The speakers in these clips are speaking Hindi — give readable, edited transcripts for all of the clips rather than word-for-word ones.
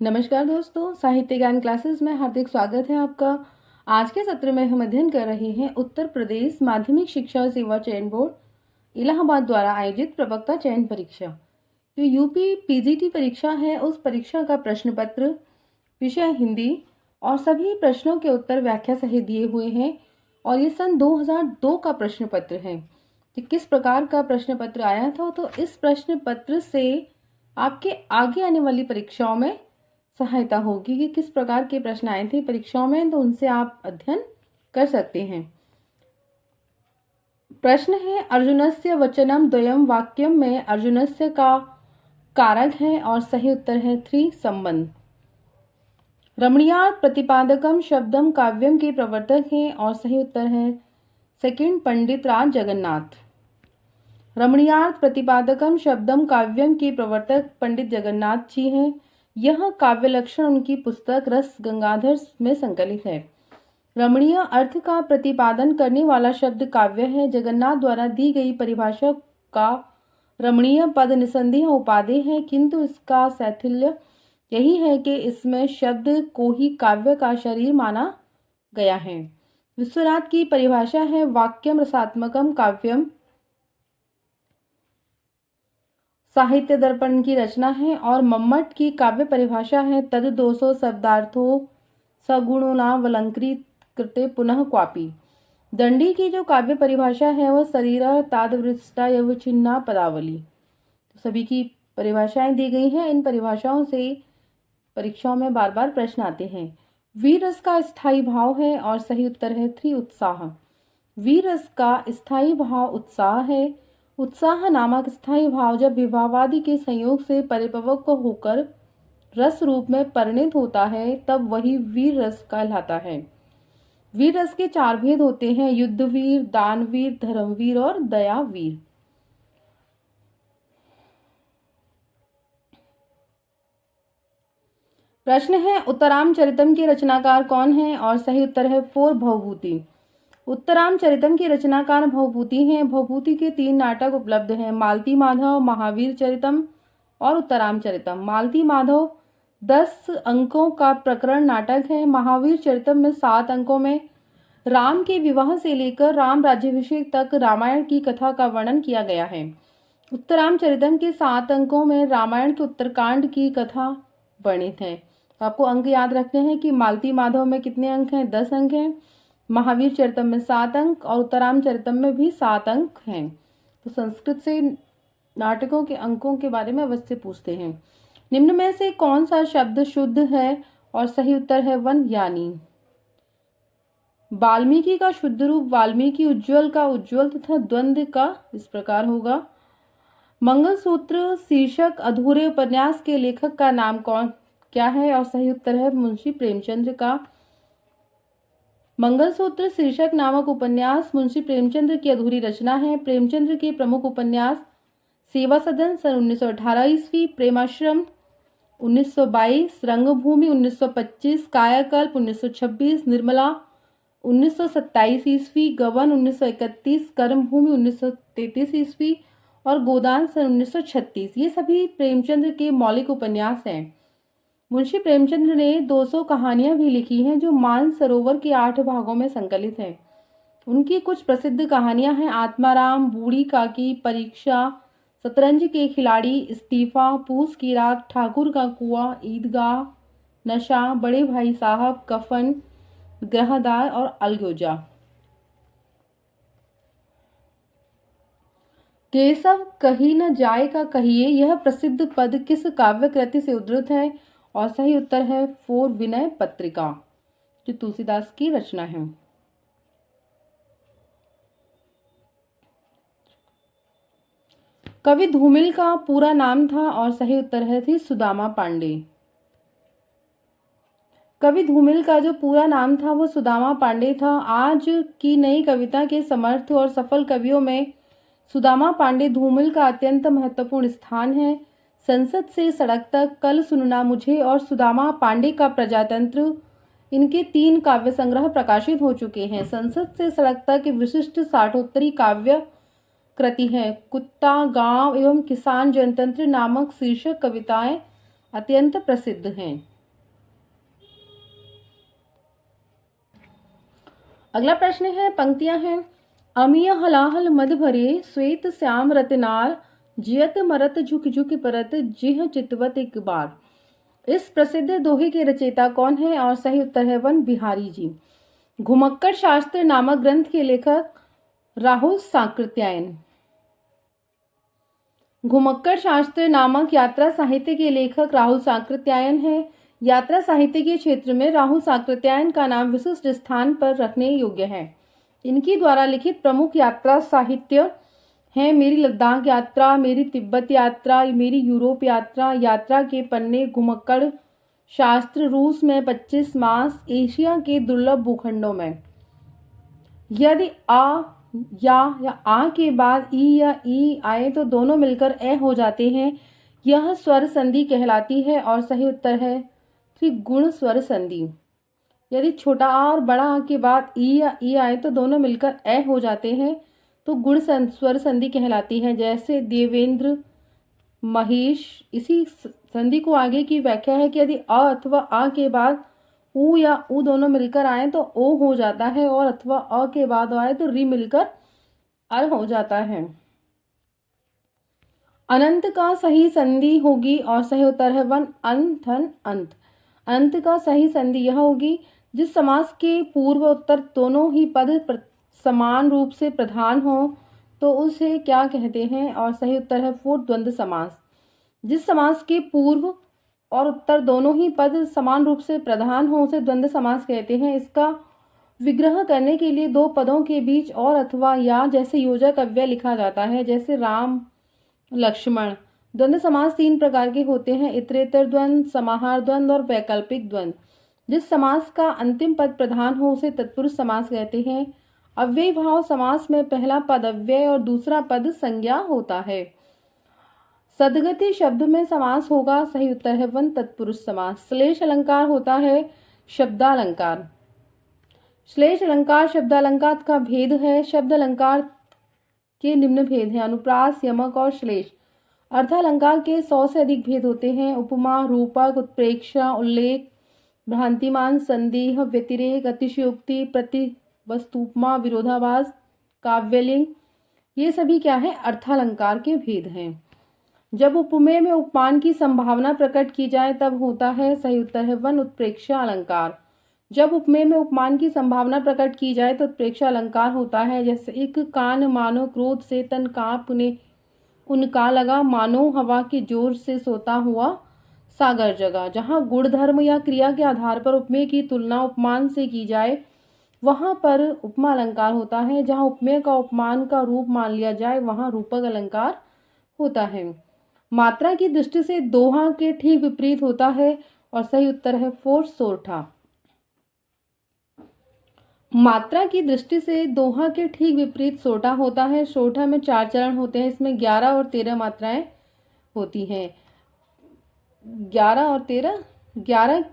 नमस्कार दोस्तों, साहित्य ज्ञान क्लासेस में हार्दिक स्वागत है आपका। आज के सत्र में हम अध्ययन कर रहे हैं उत्तर प्रदेश माध्यमिक शिक्षा सेवा चयन बोर्ड इलाहाबाद द्वारा आयोजित प्रवक्ता चयन परीक्षा। जो यूपी पीजीटी परीक्षा है, उस परीक्षा का प्रश्न पत्र, विषय हिंदी और सभी प्रश्नों के उत्तर व्याख्या सहित दिए हुए हैं। और ये सन 2002 का प्रश्न पत्र है। कि किस प्रकार का प्रश्न पत्र आया था, तो इस प्रश्न पत्र से आपके आगे आने वाली परीक्षाओं में सहायता होगी कि किस प्रकार के प्रश्न आए थे परीक्षाओं में, तो उनसे आप अध्ययन कर सकते हैं। प्रश्न है, अर्जुनस्य वचनम द्वयम वाक्यम में अर्जुनस्य का कारक है और सही उत्तर है 3 संबंध। रमणीयार्थ प्रतिपादकम शब्दम काव्यम के प्रवर्तक हैं और सही उत्तर है 2 पंडित राज जगन्नाथ। रमणीयार्थ प्रतिपादकम शब्दम काव्यम के प्रवर्तक पंडित जगन्नाथ जी हैं। यह काव्य लक्षण उनकी पुस्तक रस गंगाधर में संकलित है। रमणीय अर्थ का प्रतिपादन करने वाला शब्द काव्य है। जगन्नाथ द्वारा दी गई परिभाषा का रमणीय पद निसंदेह उपादेय है, किंतु इसका शैथिल्य यही है कि इसमें शब्द को ही काव्य का शरीर माना गया है। विश्वनाथ की परिभाषा है वाक्यम रसात्मकम काव्यम। साहित्य दर्पण की रचना है। और मम्मट की काव्य परिभाषा है तद 200 शब्दार्थो सगुणोनावलंकृत कृते पुनः क्वापी। दंडी की जो काव्य परिभाषा है वह शरीरा तादवृष्टा यवचिन्ना पदावली। तो सभी की परिभाषाएं दी गई हैं। इन परिभाषाओं से परीक्षाओं में बार बार प्रश्न आते हैं। वीर रस का स्थायी भाव है और सही उत्तर है 3 उत्साह। वीर रस का स्थायी भाव उत्साह है। उत्साह नामक स्थायी भाव जब विवाहवादी के संयोग से परिपक्व होकर रस रूप में परिणित होता है, तब वही वीर रस कहलाता है। वीर रस के 4 भेद होते हैं, युद्धवीर, दानवीर, धर्मवीर और दयावीर। प्रश्न है, उत्तरामचरितम के रचनाकार कौन है और सही उत्तर है 4 भवभूति। उत्तरामचरितम के रचनाकार भवभूति हैं। भवभूति के 3 नाटक उपलब्ध हैं, मालती माधव, महावीर चरितम और उत्तरामचरितम। मालती माधव 10 अंकों का प्रकरण नाटक है। महावीर चरितम में 7 अंकों में राम के विवाह से लेकर राम राज्याभिषेक तक रामायण की कथा का वर्णन किया गया है। उत्तरामचरितम के 7 अंकों में रामायण के उत्तरकांड की कथा वर्णित है। तो आपको अंक याद रखने हैं कि मालती माधव में कितने अंक हैं, 10 अंक हैं। महावीर चरितम में 7 अंक और उत्तरामचरितम में भी 7 अंक हैं। तो संस्कृत से नाटकों के अंकों के बारे में अवश्य पूछते हैं। निम्न में से कौन सा शब्द शुद्ध है और सही उत्तर है वन यानी। वाल्मीकि का शुद्ध रूप वाल्मीकि, उज्ज्वल का उज्ज्वल तथा द्वंद्व का इस प्रकार होगा। मंगलसूत्र शीर्षक अधूरे उपन्यास के लेखक का नाम क्या है और सही उत्तर है मुंशी प्रेमचंद्र का। मंगलसूत्र शीर्षक नामक उपन्यास मुंशी प्रेमचंद्र की अधूरी रचना है। प्रेमचंद्र के प्रमुख उपन्यास सेवा सदन सन 1918 ईस्वी, प्रेमाश्रम 1922, रंगभूमि 1925, कायाकल्प 1926, निर्मला 1927 ईस्वी, गबन 1931, कर्मभूमि 1933 ईस्वी और गोदान सन 1936। ये सभी प्रेमचंद्र के मौलिक उपन्यास हैं। मुंशी प्रेमचंद्र ने 200 कहानियां भी लिखी हैं जो मानसरोवर के 8 भागों में संकलित हैं। उनकी कुछ प्रसिद्ध कहानियां हैं आत्माराम, बूढ़ी काकी, परीक्षा, शतरंज के खिलाड़ी, इस्तीफा, पूस की रात, ठाकुर का कुआं, ईदगाह, नशा, बड़े भाई साहब, कफन, ग्रहदार और अलगोजा। केशव कही न जाए का कहिए, यह प्रसिद्ध पद किस काव्य कृति से उद्धृत है और सही उत्तर है 4 विनय पत्रिका, जो तुलसीदास की रचना है। कवि धूमिल का पूरा नाम था और सही उत्तर है थी सुदामा पांडे। कवि धूमिल का जो पूरा नाम था वो सुदामा पांडे था। आज की नई कविता के समर्थ और सफल कवियों में सुदामा पांडे धूमिल का अत्यंत महत्वपूर्ण स्थान है। संसद से सड़क तक, कल सुनना मुझे और सुदामा पांडे का प्रजातंत्र, इनके 3 काव्य संग्रह प्रकाशित हो चुके हैं। संसद से सड़क तक विशिष्ट साठोत्तरी काव्य कृति है। कुत्ता, गांव एवं किसान जनतंत्र नामक शीर्षक कविताएं अत्यंत प्रसिद्ध हैं। अगला प्रश्न है, पंक्तियां हैं, अमीय हलाहल मद भरे श्वेत श्याम रतनार जियत मरत झुक झुक परत जिह चितवत एक बार। इस प्रसिद्ध दोहे के रचयिता कौन है? और सही उत्तर है वन बिहारी जी। घुमक्कड़ शास्त्र नामक ग्रंथ के लेखक राहुल सांकृत्यायन। घुमक्कड़ शास्त्र नामक यात्रा साहित्य के लेखक राहुल सांकृत्यायन है। यात्रा साहित्य के क्षेत्र में राहुल सांकृत्यायन का नाम विशिष्ट स्थान पर रखने योग्य है। इनकी द्वारा लिखित प्रमुख यात्रा साहित्य हैं मेरी लद्दाख यात्रा, मेरी तिब्बत यात्रा, मेरी यूरोप यात्रा, यात्रा के पन्ने, घुमक्कड़ शास्त्र, रूस में 25 मास, एशिया के दुर्लभ भूखंडों में। यदि आ या आ के बाद ई या ई आए तो दोनों मिलकर ए हो जाते हैं, यह स्वर संधि कहलाती है। और सही उत्तर है त्रिगुण स्वर संधि। यदि छोटा आ और बड़ा आ के बाद ई या ई आए तो दोनों मिलकर ए हो जाते हैं, तो गुण स्वर संधि कहलाती है। जैसे देवेंद्र, महेश। इसी संधि को आगे की व्याख्या है कि यदि अ अथवा आ के बाद उ या उ दोनों मिलकर आए तो ओ हो जाता है, और अथवा अ के बाद आए तो री मिलकर अर हो जाता है। अनंत का सही संधि होगी, और सही उत्तर है वन अंधन अंत। अंत का सही संधि यह होगी, जिस समास के पूर्व उत्तर दोनों ही पद समान रूप से प्रधान हो तो उसे क्या कहते हैं? और सही उत्तर है फोर द्वंद्व समास। जिस समास के पूर्व और उत्तर दोनों ही पद समान रूप से प्रधान हो उसे द्वंद्व समास कहते हैं। इसका विग्रह करने के लिए दो पदों के बीच और अथवा या जैसे योजक अव्यय लिखा जाता है, जैसे राम लक्ष्मण। द्वंद्व समास 3 प्रकार के होते हैं, इतरेतर द्वंद्व, समाहार द्वंद्व और वैकल्पिक द्वंद्व। जिस समास का अंतिम पद प्रधान हो उसे तत्पुरुष समास कहते हैं। अव्ययी भाव समास में पहला पद अव्यय और दूसरा पद संज्ञा होता है। सदगति शब्द में समास होगा, सही उत्तर है वन तत्पुरुष समास। श्लेष अलंकार होता है शब्दालंकार। श्लेष अलंकार शब्दालंकार का भेद है। शब्द अलंकार के निम्न भेद हैं, अनुप्रास, यमक और श्लेष। अर्थालंकार के 100 से अधिक भेद होते हैं, उपमा, रूपक, उत्प्रेक्षा, उल्लेख, भ्रांतिमान, संदेह, व्यतिरेक, अतिशयोक्ति, प्रतिवस्तुपमा, विरोधाभास, काव्यलिंग, ये सभी क्या है? अर्थालंकार के भेद हैं। जब उपमेय में उपमान की संभावना प्रकट की जाए तब होता है, सही उत्तर है वन उत्प्रेक्षा अलंकार। जब उपमेय में उपमान की संभावना प्रकट की जाए तो उत्प्रेक्षा अलंकार होता है। जैसे एक कान मानो क्रोध से तन कांप उन्हें उनका लगा, मानो हवा के जोर से सोता हुआ सागर जगा। जहाँ गुण धर्म या क्रिया के आधार पर उपमेय की तुलना उपमान से की जाए वहाँ पर उपमा अलंकार होता है। जहाँ उपमेय का उपमान का रूप मान लिया जाए वहाँ रूपक अलंकार होता है। मात्रा की दृष्टि से दोहा के ठीक विपरीत होता है, और सही उत्तर है फोर सोरठा। मात्रा की दृष्टि से दोहा के ठीक विपरीत सोठा होता है। सोठा में 4 चरण होते हैं, इसमें 11 और 13 मात्राएं होती हैं। 11 और 13 11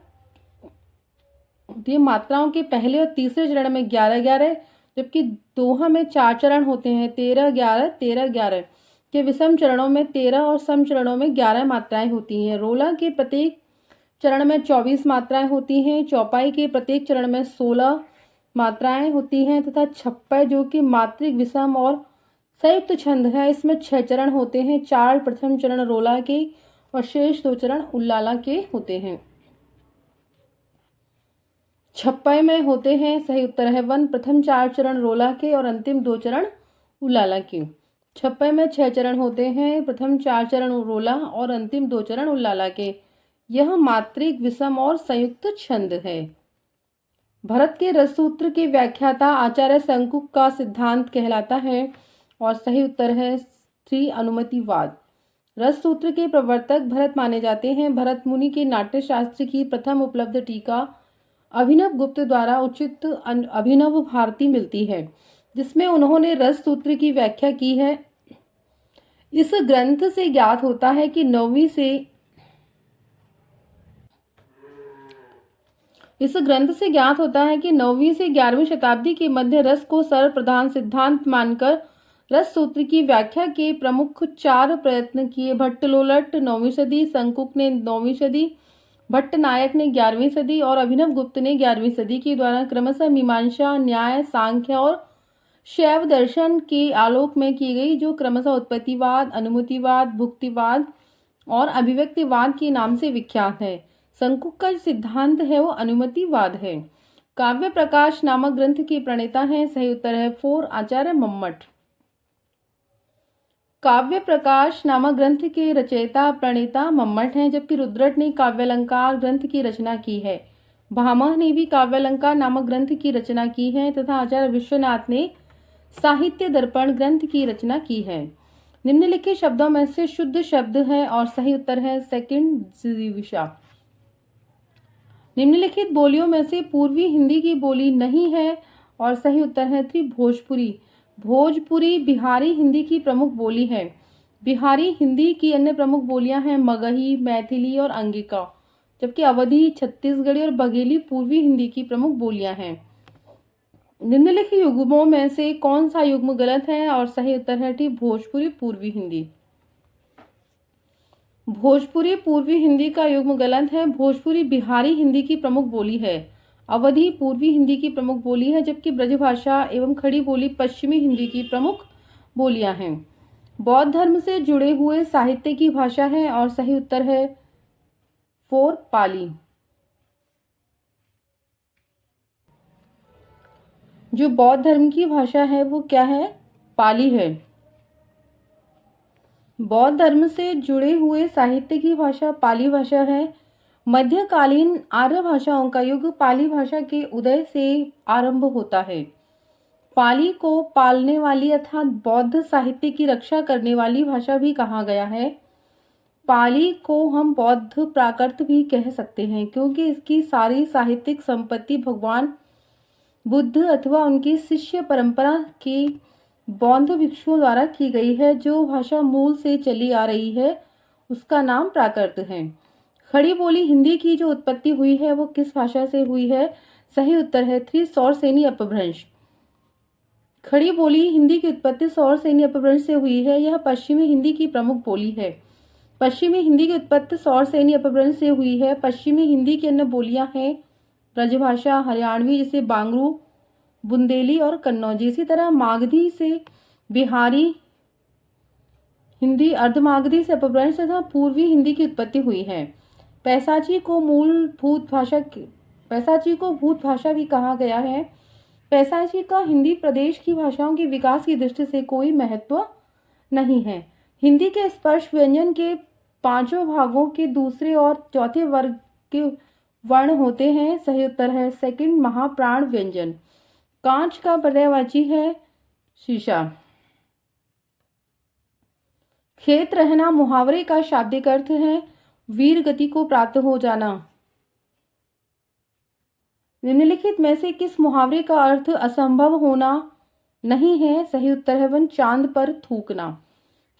होती है। मात्राओं के पहले और तीसरे चरण में 11-11, जबकि दोहा में 4 चरण होते हैं, 13-11 13-11 के विषम चरणों में 13 और सम चरणों में 11 मात्राएं होती हैं। रोला के प्रत्येक चरण में 24 मात्राएं होती हैं। चौपाई के प्रत्येक चरण में 16 मात्राएं होती हैं तथा छप्पय जो कि मात्रिक, विषम और संयुक्त छंद है, इसमें 6 चरण होते हैं। 4 प्रथम चरण रोला के और शेष 2 चरण उल्लाला के होते हैं। छप्पय में होते हैं, सही उत्तर है वन प्रथम 4 चरण रोला के और अंतिम 2 चरण उल्लाला के। छप्पय में 6 चरण होते हैं, प्रथम 4 चरण रोला और अंतिम 2 चरण उल्लाला के। यह मात्रिक, विषम और संयुक्त छंद है। भरत के रस सूत्र के व्याख्याता आचार्य शंकुक का सिद्धांत कहलाता है, और सही उत्तर है श्री अनुमतिवाद। रस सूत्र के प्रवर्तक भरत माने जाते हैं। भरत मुनि के नाट्य शास्त्र की प्रथम उपलब्ध टीका अभिनव गुप्त द्वारा उचित अभिनव भारती मिलती है, जिसमें उन्होंने रस सूत्र की व्याख्या की है। इस ग्रंथ से ज्ञात होता है कि 9वीं से 11वीं शताब्दी के मध्य रस को सर्व प्रधान सिद्धांत मानकर रस सूत्र की व्याख्या के प्रमुख 4 प्रयत्न किए। भट्टलोलट 9वीं सदी, शंकुक ने 9वीं सदी, भट्टनायक ने 11वीं सदी और अभिनव गुप्त ने 11वीं सदी के द्वारा क्रमशः मीमांसा, न्याय, सांख्य और शैव दर्शन के आलोक में की गई, जो क्रमशः उत्पत्तिवाद, अनुमतिवाद, भुक्तिवाद और अभिव्यक्तिवाद के नाम से विख्यात है। शंकुक का सिद्धांत है वो अनुमतिवाद है। काव्य प्रकाश नामक ग्रंथ के प्रणेता हैं, सही उत्तर है 4 आचार्य मम्मट। काव्य प्रकाश नामक ग्रंथ के रचयिता प्रणेता मम्मट हैं, जबकि रुद्रट ने काव्यालंकार ग्रंथ की रचना की है। भामह ने भी काव्यालंकार नामक ग्रंथ की रचना की है तथा आचार्य विश्वनाथ ने साहित्य दर्पण ग्रंथ की रचना की है। निम्नलिखित शब्दों में से शुद्ध शब्द है और सही उत्तर है सेकंड जिजीविषा। निम्नलिखित बोलियों में से पूर्वी हिंदी की बोली नहीं है और सही उत्तर है भोजपुरी। भोजपुरी बिहारी हिंदी की प्रमुख बोली है। बिहारी हिंदी की अन्य प्रमुख बोलियां हैं मगही, मैथिली और अंगिका, जबकि अवधी, छत्तीसगढ़ी और बघेली पूर्वी हिंदी की प्रमुख बोलियां हैं। निम्नलिखित युग्मों में से कौन सा युग्म गलत है और सही उत्तर है भोजपुरी पूर्वी हिंदी। भोजपुरी पूर्वी हिंदी का युग्म गलत है। भोजपुरी बिहारी हिंदी की प्रमुख बोली है। अवधी पूर्वी हिंदी की प्रमुख बोली है, जबकि ब्रजभाषा एवं खड़ी बोली पश्चिमी हिंदी की प्रमुख बोलियां हैं। बौद्ध धर्म से जुड़े हुए साहित्य की भाषा है और सही उत्तर है 4 पाली। जो बौद्ध धर्म की भाषा है वो क्या है? पाली है। बौद्ध धर्म से जुड़े हुए साहित्य की भाषा पाली भाषा है। मध्यकालीन आर्य भाषाओं का युग पाली भाषा के उदय से आरंभ होता है। पाली को पालने वाली अर्थात बौद्ध साहित्य की रक्षा करने वाली भाषा भी कहा गया है। पाली को हम बौद्ध प्राकृत भी कह सकते हैं, क्योंकि इसकी सारी साहित्यिक संपत्ति भगवान बुद्ध अथवा उनकी शिष्य परंपरा के बौद्ध भिक्षुओं द्वारा की गई है। जो भाषा मूल से चली आ रही है उसका नाम प्राकृत है। खड़ी बोली हिंदी की जो उत्पत्ति हुई है वो किस भाषा से हुई है? सही उत्तर है 3 सौरसेनी अपभ्रंश। खड़ी बोली हिंदी की उत्पत्ति सौरसेनी अपभ्रंश से हुई है। यह पश्चिमी हिंदी की प्रमुख बोली है। पश्चिमी हिंदी की उत्पत्ति सौरसेनी अपभ्रंश से हुई है। पश्चिमी हिंदी की अन्य बोलियां हैं ब्रजभाषा, हरियाणवी जिसे बांगरू, बुंदेली और कन्नौजी। इसी तरह मागधी से बिहारी हिंदी, अर्धमागधी से अपभ्रंश तथा पूर्वी हिंदी की उत्पत्ति हुई है। पैसाची को भूत भाषा भी कहा गया है। पैसाची का हिंदी प्रदेश की भाषाओं के विकास की दृष्टि से कोई महत्व नहीं है। हिंदी के स्पर्श व्यंजन के 5 भागों के दूसरे और चौथे वर्ग के वर्ण होते हैं। सही उत्तर है सेकंड महाप्राण व्यंजन। कांच का पर्यायवाची है शीशा। खेत रहना मुहावरे का शाब्दिक अर्थ है वीर गति को प्राप्त हो जाना। निम्नलिखित में से किस मुहावरे का अर्थ असंभव होना नहीं है? सही उत्तर है 1 चांद पर थूकना।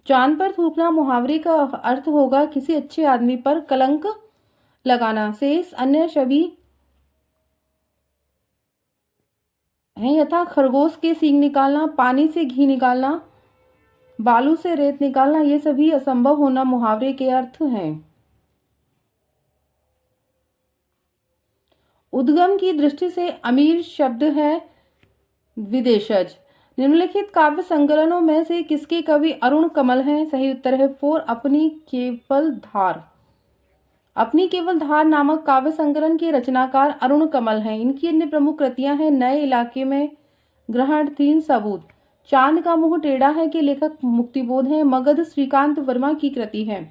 चांद पर थूकना मुहावरे का अर्थ होगा किसी अच्छे आदमी पर कलंक लगाना। शेष अन्य सभी हैं यथा खरगोश के सींग निकालना, पानी से घी निकालना, बालू से रेत निकालना, ये सभी असंभव होना मुहावरे के अर्थ हैं। उद्गम की दृष्टि से अमीर शब्द है विदेशज। निम्नलिखित काव्य संकलनों में से किसके कवि अरुण कमल हैं? सही उत्तर है 4 अपनी केवल धार। अपनी केवल धार नामक काव्य संकलन के रचनाकार अरुण कमल हैं। इनकी अन्य प्रमुख कृतियां हैं नए इलाके में ग्रहण, 3 सबूत, चांद का मुंह टेढ़ा है के लेखक मुक्तिबोध हैं। मगध श्रीकांत वर्मा की कृति है।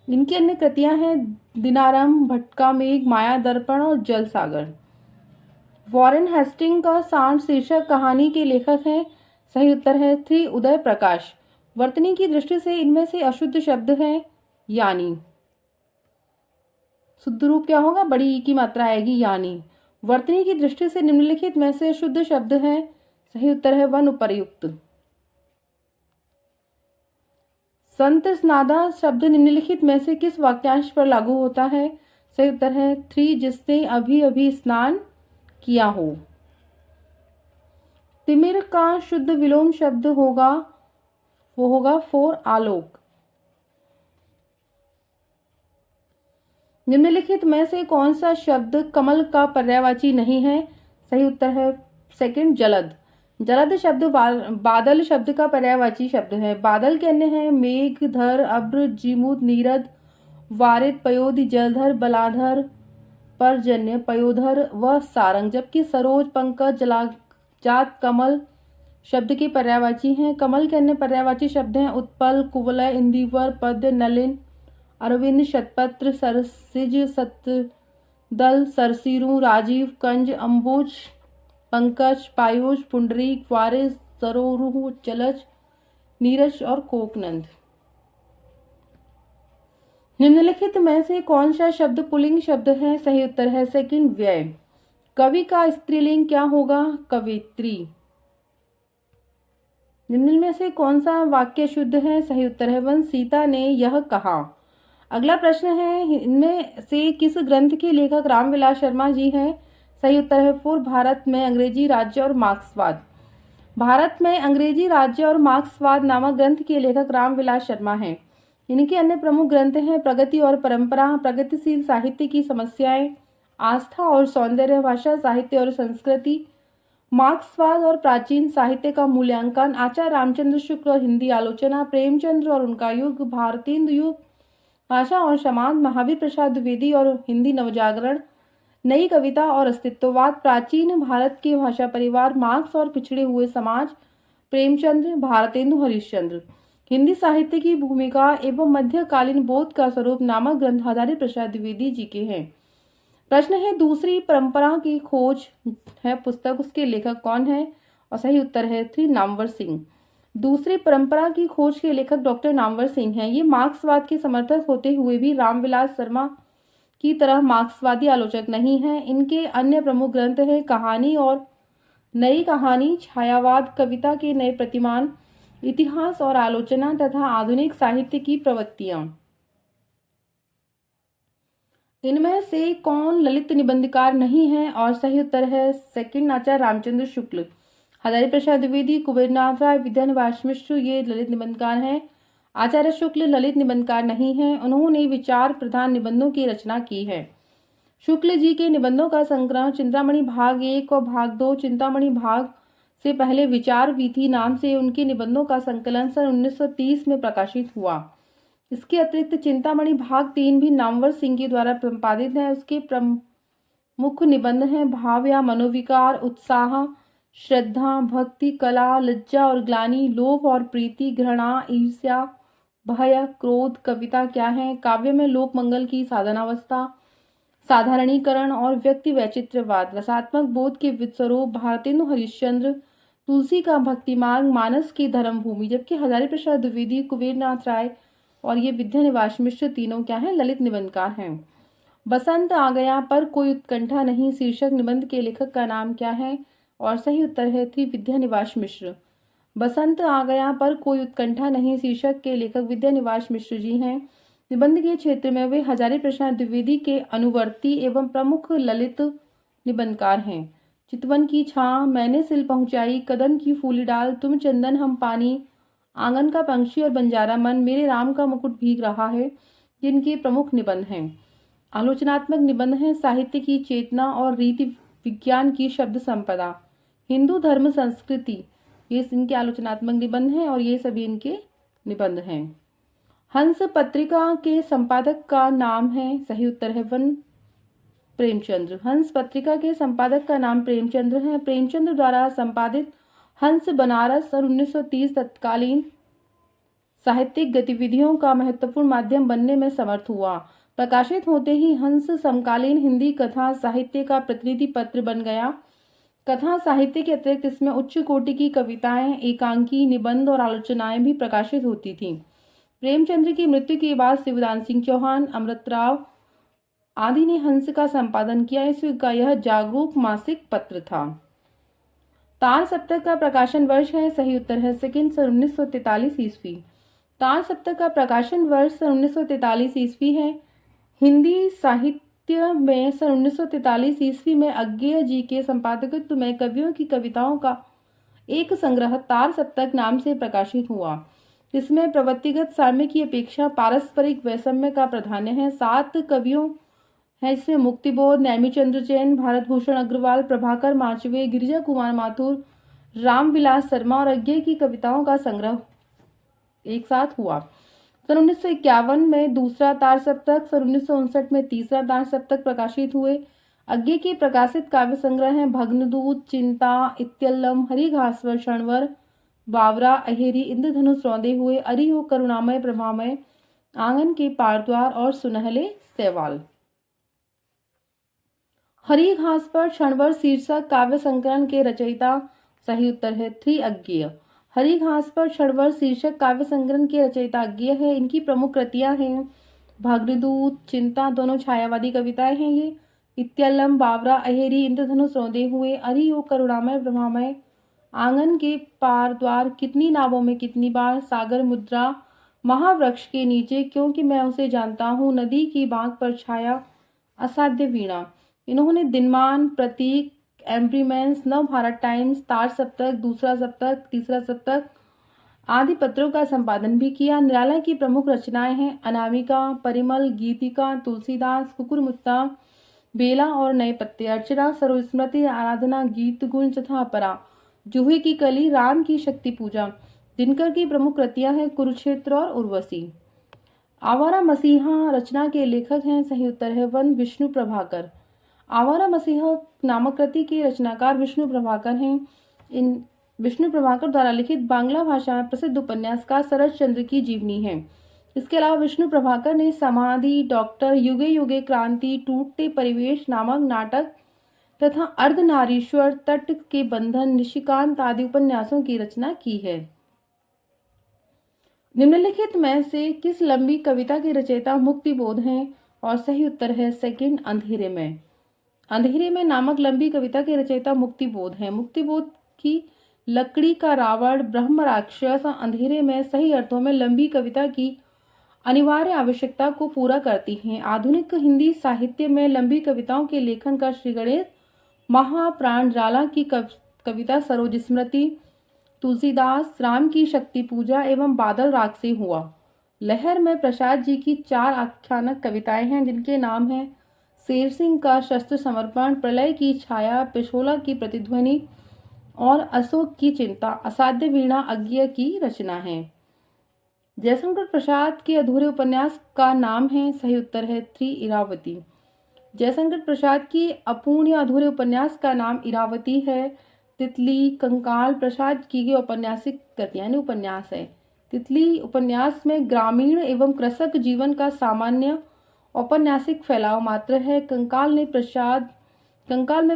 इनकी अन्य कृतियां हैं दिनारंभ, भटका मेघ, माया दर्पण और जल सागर। वॉरेन हेस्टिंग का सांड शीर्षक कहानी के लेखक हैं। सही उत्तर है 3 उदय प्रकाश। वर्तनी की दृष्टि से इनमें से अशुद्ध शब्द है यानी। शुद्ध रूप क्या होगा? बड़ी ई की मात्रा आएगी यानी। वर्तनी की दृष्टि से निम्नलिखित में से शुद्ध शब्द है। सही उत्तर है 1 उपर्युक्त। संत स्नादा शब्द निम्नलिखित में से किस वाक्यांश पर लागू होता है? सही उत्तर है 3 जिसने अभी अभी स्नान किया हो। तिमिर का शुद्ध विलोम शब्द होगा 4 आलोक। निम्नलिखित में से कौन सा शब्द कमल का पर्यायवाची नहीं है? सही उत्तर है सेकंड, जलद। जलद शब्द बादल शब्द का पर्यायवाची शब्द है। बादल के अन्य हैं मेघधर, अभ्र, जीमूत, नीरद, वारिद, पयोधि, जलधर, बलाधर, पर्जन्य, पयोधर व सारंग। जबकि सरोज, पंकज, जलाजात, कमल शब्द के पर्यायवाची हैं। कमल के अन्य पर्यायवाची शब्द हैं उत्पल, कुवलय, इंदिवर, पद्य, नलिन, अरविंद, शतपत्र, सरसिज, सतदल, सरसीरू, राजीव, कंज, अंबुज, पंकज, पायुष, पुंडरीक, वारिस, सरोरुह, जलज, नीरज और कोकनंद। निम्नलिखित में से कौन सा शब्द पुल्लिंग शब्द है? सही उत्तर है सेकंड, व्यय। कवि का स्त्रीलिंग क्या होगा? कवित्री। निम्न में से कौन सा वाक्य शुद्ध है? सही उत्तर है वन, सीता ने यह कहा। अगला प्रश्न है, इनमें से किस ग्रंथ के लेखक रामविलास शर्मा जी हैं? सही उत्तर है फोर, भारत में अंग्रेजी राज्य और मार्क्सवाद। भारत में अंग्रेजी राज्य और मार्क्सवाद नामक ग्रंथ के लेखक रामविलास शर्मा हैं। इनके अन्य प्रमुख ग्रंथ हैं प्रगति और परंपरा, प्रगतिशील साहित्य की समस्याएं, आस्था और सौंदर्य, भाषा साहित्य और संस्कृति, मार्क्सवाद और प्राचीन साहित्य का मूल्यांकन, आचार्य रामचंद्र शुक्ल और हिंदी आलोचना, प्रेमचंद्र और उनका युग, भारतेंदु युग, भाषा और समाज, महावीर प्रसाद द्विवेदी और हिंदी नवजागरण, नई कविता और अस्तित्ववाद, प्राचीन भारत के भाषा परिवार, मार्क्स और पिछड़े हुए समाज, प्रेमचंद्र, भारतेंदु हरिश्चंद्र, हिंदी साहित्य की भूमिका एवं मध्यकालीन बोध का स्वरूप नामक ग्रंथ हजारी प्रसाद द्विवेदी जी के हैं। प्रश्न है, दूसरी परंपरा की खोज है पुस्तक, उसके लेखक कौन है? और सही उत्तर है थ्री, नामवर सिंह। दूसरी परंपरा की खोज के लेखक डॉक्टर नामवर सिंह हैं। ये मार्क्सवाद के समर्थक होते हुए भी रामविलास शर्मा की तरह मार्क्सवादी आलोचक नहीं हैं। इनके अन्य प्रमुख ग्रंथ हैं कहानी और नई कहानी, छायावाद, कविता के नए प्रतिमान, इतिहास और आलोचना तथा आधुनिक साहित्य की प्रवृत्तियां। इनमें से कौन ललित निबंधकार नहीं है? और सही उत्तर है सेकंड, आचार्य रामचंद्र शुक्ल। हजारी प्रसाद द्विवेदी, कुबेरनाथ राय, विद्यानिवास मिश्र ये ललित निबंधकार हैं। आचार्य शुक्ल ललित निबंधकार नहीं हैं। उन्होंने विचार प्रधान निबंधों की रचना की है। शुक्ल जी के निबंधों का संग्रह चिंतामणि भाग 1 और भाग 2, चिंतामणि भाग से पहले विचार वीथी नाम से उनके निबंधों का संकलन सन 1930 में प्रकाशित हुआ। इसके अतिरिक्त चिंतामणि भाग 3 भी नामवर सिंह के द्वारा संपादित है। उसके प्रमुख निबंध हैं भाव या मनोविकार, उत्साह, श्रद्धा, भक्ति, कला, लज्जा और ग्लानि, लोभ और प्रीति, घृणा, ईर्ष्या, भय, क्रोध, कविता क्या है, काव्य में लोक मंगल की साधनावस्था, साधारणीकरण और व्यक्ति वैचित्र्यवाद, रसात्मक बोध के विस्वरूप, भारतेंदु हरिश्चंद्र, तुलसी का भक्ति मार्ग, मानस की धर्मभूमि। जबकि हजारी प्रसाद द्विवेदी, कुबेरनाथ राय और ये विद्यानिवास मिश्र तीनों क्या हैं? ललित निबंधकार हैं। बसंत आ गया पर कोई उत्कंठा नहीं शीर्षक निबंध के लेखक का नाम क्या है? और सही उत्तर है थ्री, विद्यानिवास मिश्र। बसंत आ गया पर कोई उत्कंठा नहीं शीर्षक के लेखक विद्यानिवास मिश्र जी हैं। निबंध के क्षेत्र में वे हजारी प्रसाद द्विवेदी के अनुवर्ती एवं प्रमुख ललित निबंधकार हैं। चितवन की छां, मैंने सिल पहुंचाई, कदम की फूली डाल, तुम चंदन हम पानी, आंगन का पंछी और बंजारा मन, मेरे राम का मुकुट भीग रहा है, जिनके प्रमुख निबंध हैं। आलोचनात्मक निबंध हैं साहित्य की चेतना और रीति विज्ञान की शब्द संपदा, हिंदू धर्म संस्कृति, ये इनके आलोचनात्मक निबंध हैं और ये सभी इनके निबंध हैं। हंस पत्रिका के संपादक का नाम है? सही उत्तर है वन, प्रेमचंद्र। हंस पत्रिका के संपादक का नाम प्रेमचंद्र है। प्रेमचंद्र द्वारा संपादित हंस बनारस और 1930 तत्कालीन साहित्यिक गतिविधियों का महत्वपूर्ण माध्यम बनने में समर्थ हुआ। प्रकाशित होते ही हंस समकालीन हिंदी कथा साहित्य का प्रतिनिधि पत्र बन गया। कथा साहित्य के अतिरिक्त इसमें उच्च कोटि की कविताएं, एकांकी, निबंध और आलोचनाएं भी प्रकाशित होती थीं। प्रेमचंद्र की मृत्यु के बाद शिवदान सिंह चौहान, अमृतराव आदि ने हंस का संपादन किया। इस युग का यह जागरूक मासिक पत्र था। तार सप्तक का प्रकाशन वर्ष है? सही उत्तर है सेकंड, सन 1943 ईस्वी। तार सप्तक का प्रकाशन वर्ष सन 1943 ईस्वी है। हिंदी साहित्य में सन 1943 ईस्वी में अज्ञेय जी के संपादकत्व में कवियों की कविताओं का एक संग्रह तार सप्तक नाम से प्रकाशित हुआ। इसमें प्रवृत्तिगत साम्य की अपेक्षा पारस्परिक वैषम्य का प्राधान्य है। 7 कवियों हैं, इसमें मुक्तिबोध, नैमिचंद्र जैन, भारत भूषण अग्रवाल, प्रभाकर माचवे, गिरिजा कुमार माथुर, रामविलास शर्मा और अज्ञे की कविताओं का संग्रह एक साथ हुआ। सन 1951 में दूसरा तार सप्तक, सन 1959 में तीसरा तार सप्तक प्रकाशित हुए। अज्ञे के प्रकाशित काव्य संग्रह हैं भग्नदूत, चिंता, इत्यल्लम, हरिघासवर, क्षणवर, बावरा, अहेरी, इंद्रधनुष रौंदे हुए, अरिहो, करुणामय, प्रभामय, आंगन के पारद्वार और सुनहले सैवाल। हरिघास पर क्षणवर शीर्षक काव्य संकलन के रचयिता, सही उत्तर है 3 अज्ञेय। हरिघास पर क्षणवर शीर्षक काव्य संकलन के रचयिता अज्ञेय है। इनकी प्रमुख कृतियां हैं भग्नदूत, चिंता, दोनों छायावादी कविताएं हैं ये, इत्यल्लम, बावरा, अहेरी, इंद्रधनुष रौंदे हुए, अरिहो, करुणामय, प्रभामय, आंगन के पार द्वार, कितनी नावों में कितनी बार, सागर मुद्रा, महावृक्ष के नीचे, क्योंकि मैं उसे जानता हूँ, नदी की बांक पर छाया, असाध्य वीणा। इन्होंने दिनमान, प्रतीक, एम्प्रीमेंस, नव भारत टाइम्स, तार सप्तक, दूसरा सप्तक, तीसरा सप्तक आदि पत्रों का संपादन भी किया। निराला की प्रमुख रचनाएं हैं अनामिका, परिमल, गीतिका, तुलसीदास, कुकुरमुत्ता, बेला और नए पत्ते, अर्चना, सर्वस्मृति, आराधना, गीत, गुण तथा अपरा, जूहे की कली, राम की शक्ति पूजा। दिनकर की प्रमुख कृतियां हैं कुरुक्षेत्र और उर्वशी। आवारा मसीहा रचना के लेखक हैं, सही उत्तर है 1 विष्णु प्रभाकर। आवारा मसीहा नामक कृति के रचनाकार विष्णु प्रभाकर हैं। इन विष्णु प्रभाकर द्वारा लिखित बांग्ला भाषा में प्रसिद्ध उपन्यासकार शरद चंद्र की जीवनी है। इसके अलावा विष्णु प्रभाकर ने समाधि, डॉक्टर, युगे युगे क्रांति, टूटते परिवेश नामक नाटक तथा अर्धनारीश्वर, तट के बंधन, निशिकांत आदि उपन्यासों की रचना की है। निम्नलिखित में से किस लंबी कविता के रचयिता मुक्तिबोध हैं? और सही उत्तर है 2 अंधेरे में। अंधेरे में नामक लंबी कविता के रचयिता मुक्तिबोध हैं। मुक्तिबोध की लकड़ी का रावण, ब्रह्म राक्षस और अंधेरे में सही अर्थों में लंबी कविता की अनिवार्य आवश्यकता को पूरा करती हैं। आधुनिक हिंदी साहित्य में लंबी कविताओं के लेखन का श्री गणेश महाप्राण जाला की कविता सरोज स्मृति, तुलसीदास, राम की शक्ति पूजा एवं बादल राग से हुआ। लहर में प्रसाद जी की 4 आख्यानक कविताएं हैं जिनके नाम हैं शेर सिंह का शस्त्र समर्पण, प्रलय की छाया, पिछोला की प्रतिध्वनि और अशोक की चिंता। असाध्य वीणा अज्ञेय की रचना है। जयशंकर प्रसाद के अधूरे उपन्यास का नाम है, सही उत्तर है 3 इरावती। जयशंकर प्रसाद की अपूर्ण या अधूरे उपन्यास का नाम इरावती है। तितली, कंकाल प्रसाद की ये औपन्यासिक कृतियां यानी उपन्यास है। तितली उपन्यास में ग्रामीण एवं कृषक जीवन का सामान्य औपन्यासिक फैलाव मात्र है। कंकाल में